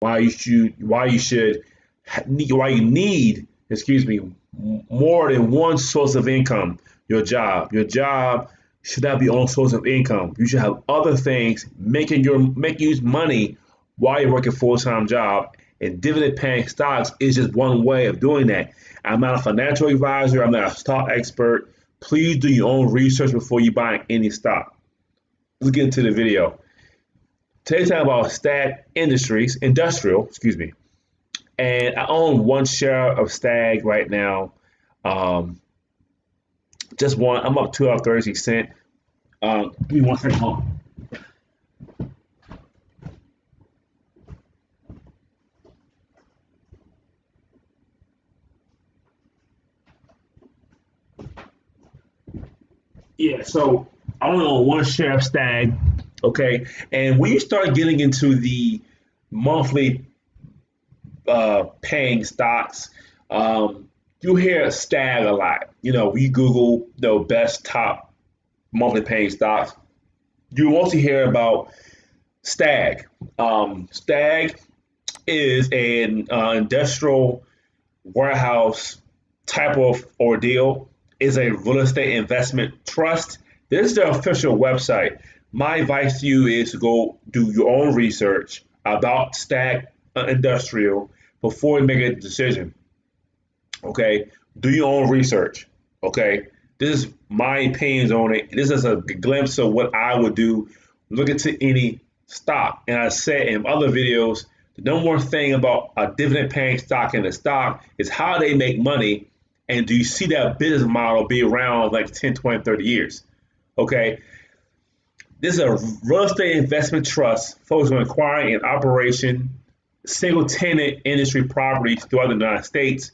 why you need, excuse me, more than one source of income. Your job should not be your source of income. You should have other things making you money while you're working full-time job. And dividend paying stocks is just one way of doing that. I'm not a financial advisor. I'm not a stock expert. Please do your own research before you buy any stock. Let's get into the video. Today's talking about industrial, excuse me. And I own one share of Stag right now. Um, just one. I'm up $2.36. Give me one second. Hold on. Yeah, so I only own one share of Stag. Okay, and when you start getting into the monthly paying stocks, you hear Stag a lot. We Google the best top monthly paying stocks. You mostly hear about Stag. Stag is an industrial warehouse type of ordeal. Is a real estate investment trust. This is the official website. My advice to you is to go do your own research about Stag Industrial before you make a decision. Okay, do your own research. Okay, this is my opinions on it. This is a glimpse of what I would do. Look into any stock, and I said in other videos, the number one thing about a dividend paying stock in the stock is how they make money, and do you see that business model be around like 10, 20, 30 years? Okay, this is a real estate investment trust focused on acquiring and operation single tenant industry properties throughout the United States.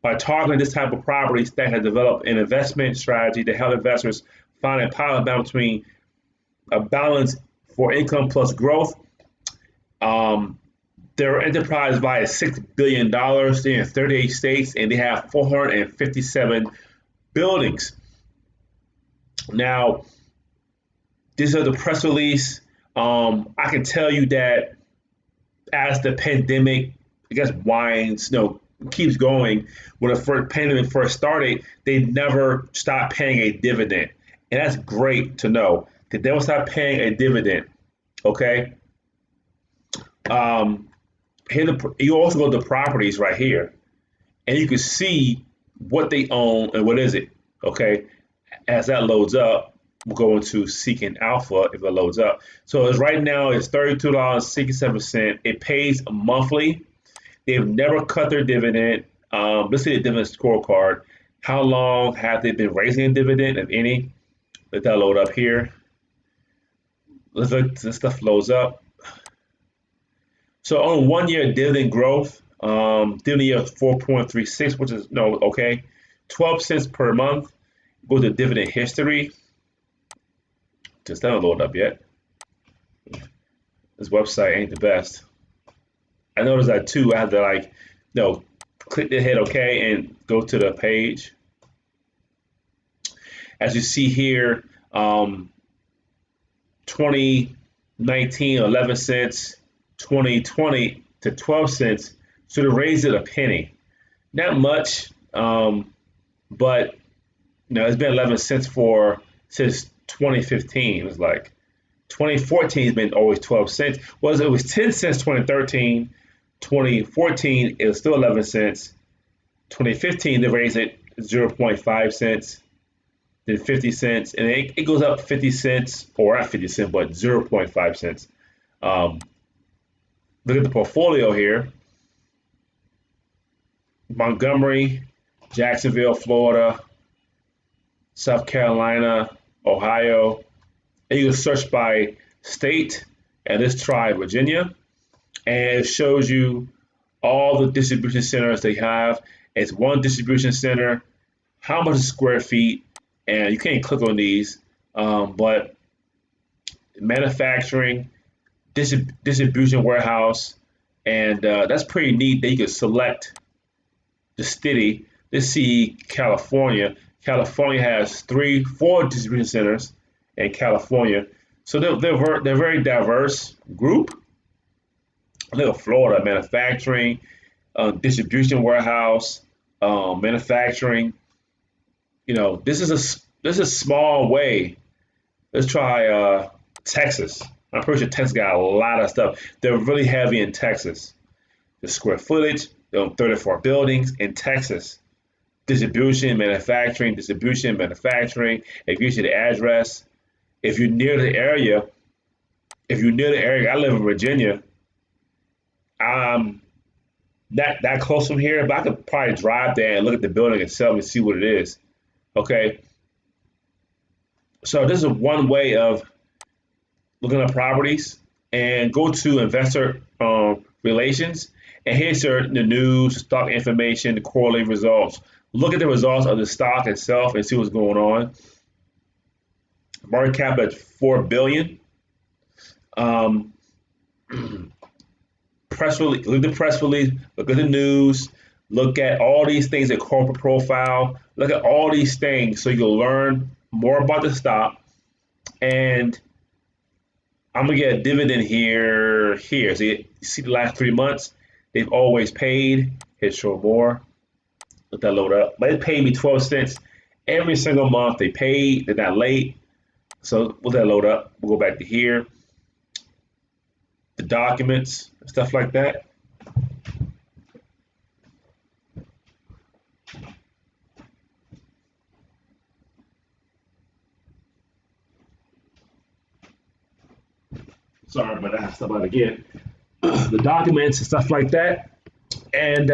By targeting this type of properties, Stack has developed an investment strategy to help investors find a pilot balance between a balance for income plus growth. Their enterprise value is $6 billion. They're in 38 states and they have 457 buildings. Now, this is the press release. I can tell you that as the pandemic, I guess, keeps going, when the first pandemic first started, they never stopped paying a dividend. And that's great to know that they don't stop paying a dividend. Okay. You also go to properties right here, and you can see what they own and what is it. Okay. As that loads up, we'll go into Seeking Alpha if it loads up. So it's right now it's $32.67. It pays monthly. They've never cut their dividend. Let's see the dividend scorecard. How long have they been raising a dividend, if any? Let that load up here. Let's look. This stuff loads up. So on 1 year dividend growth, dividend yield 4.36, which is okay. 12 cents per month. Go to dividend history. Just don't load up yet. This website ain't the best. I noticed that too. I had to click the hit OK and go to the page. As you see here, 2019, 11 cents, 2020 to 12 cents. So they raised it a penny. Not much, but it's been 11 cents since 2015. It was like 2014 has been always 12 cents. It was 10 cents 2013. 2014 it was still 11 cents. 2015 they raised it 0.5 cents. Then 50 cents, and it goes up 50 cents, or not 50 cents, but 0.5 cents. Look at the portfolio here. Montgomery, Jacksonville, Florida, South Carolina, Ohio. And you can search by state, and let's try Virginia. And it shows you all the distribution centers they have. It's one distribution center, how much square feet, and you can't click on these, but manufacturing, distribution warehouse, and that's pretty neat that you can select the city. Let's see California. California has 4 distribution centers in California, so they're very diverse group. I live in Florida, manufacturing, distribution warehouse, manufacturing. This is a small way. Let's try Texas. I'm pretty sure Texas got a lot of stuff. They're really heavy in Texas. The square footage, 34 buildings in Texas. Distribution, manufacturing. It gives you the address. If you're near the area, I live in Virginia. Um, that close from here, but I could probably drive there and look at the building itself and see what it is. Okay, so this is one way of looking at properties, and go to investor relations, and here's the news, stock information, the quarterly results. Look at the results of the stock itself and see what's going on. Market cap at 4 billion. Um, Press release. Look at the press release. Look at the news. Look at all these things, at corporate profile. Look at all these things so you'll learn more about the stock. And I'm gonna get a dividend here. So you see the last 3 months, they've always paid. Hit show more. Let that load up. But it paid me 12 cents every single month. They paid. They're not late. So let that load up. We'll go back to here. The documents, stuff like that. Sorry about that. Stuff about it again. The documents and stuff like that. And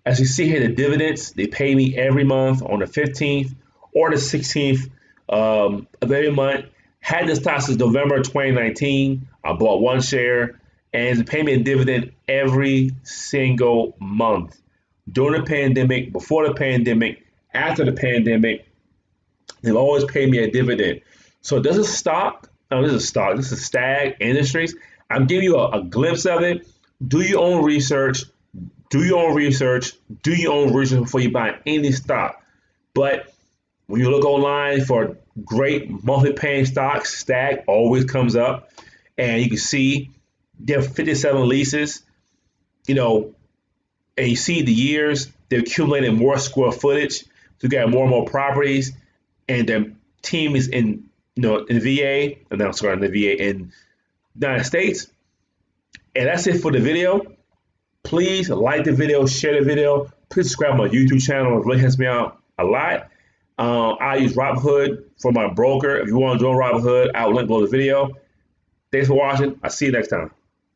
as you see here, the dividends, they pay me every month on the 15th or the 16th of every month. Had this stock since November 2019. I bought one share, and they pay me a dividend every single month. During the pandemic, before the pandemic, after the pandemic, they've always paid me a dividend. So this is stock. No, this is stock. This is Stag Industries. I'm giving you a glimpse of it. Do your own research. Do your own research. Do your own research before you buy any stock. But when you look online for great monthly paying stocks, Stag always comes up. And you can see they have 57 leases, and you see the years, they're accumulating more square footage. So you got more and more properties, and their team is in VA, and I'm sorry, in the VA in the United States. And that's it for the video. Please like the video, share the video. Please subscribe to my YouTube channel. It really helps me out a lot. I use Robinhood for my broker. If you want to join Robinhood, I'll link below the video. Thanks for watching. I'll see you next time.